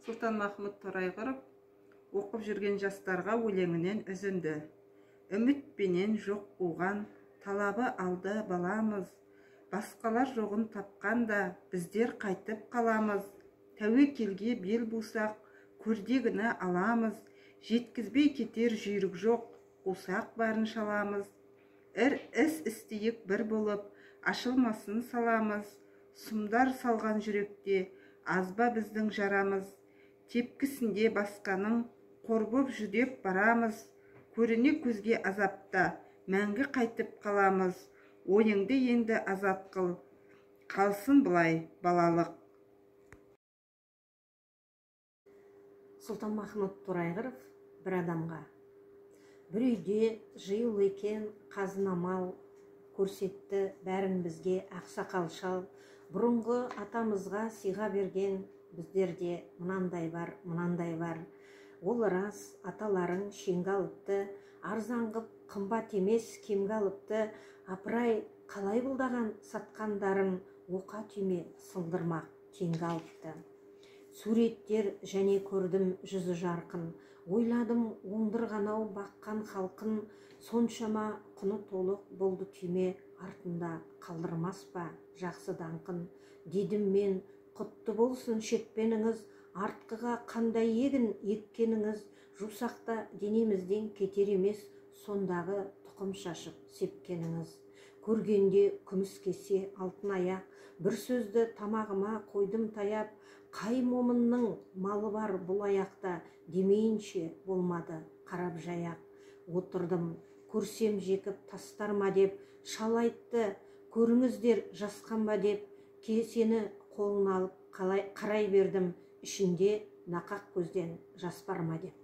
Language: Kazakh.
Сұлтанмахмұт Торайғыров оқып жүрген жастарға өлеңінен үзінді. Үмітпенен жоқ қуған, талабы алды баламыз. Басқалар жоғын тапқанда, біздер қайтып қаламыз. Тәуекелге бел бусақ, көрдегіні аламыз. Жеткізбей кетер жүйрік жоқ, қусақ барын шаламыз. Іс істейік бір болып, ашылмасын саламыз. Сұмдар салған жүректе, азба біздің жарамыз. Тепкісінде басқаның, қорбып жүдеп барамыз. Көріне көзге азапта, мәңгі қайтып қаламыз. Ойыңды енді азат қыл, қалсын бұлай балалық. Сұлтанмахмұт Торайғыров бір адамға. Бір үйде жиыл екен қазына мал, көрсетті бәрін бізге ақсақал шал. Бұрынғы атамызға сыйға берген, біздерде мынандай бар, мынандай бар. Ол рас, аталарың шеңге алыпты, арзанғып қымбат емес кемге алыпты. Апырай, қалай бұлдаған сатқандарың, оқа түйме сылдырмақ теңге алыпты. Суреттер және көрдім жүзі жарқын, ойладым оңдырғанау баққан халқын. Соншама құны толық болды түйме, артында қалдырмас па жақсы даңқын. Дедім мен, құтты болсын шекпеніңіз, артқыға қандай егін еккеніңіз. Жусақта денемізден кетер емес, сондағы тұқым шашып сепкеніңіз. Көргенде күміс кесе алтын аяқ, бір сөзді тамағыма қойдым таяп. Қай момынның малы бар бұл аяқта, демейінше болмады қарап жаяқ. Отырдым, көрсем жекіп тастар ма деп, шал айтты, көріңіздер жасқан ба деп. Кесені қолын алып қарай бердім, ішінде нақақ көзден жас бар ма деп.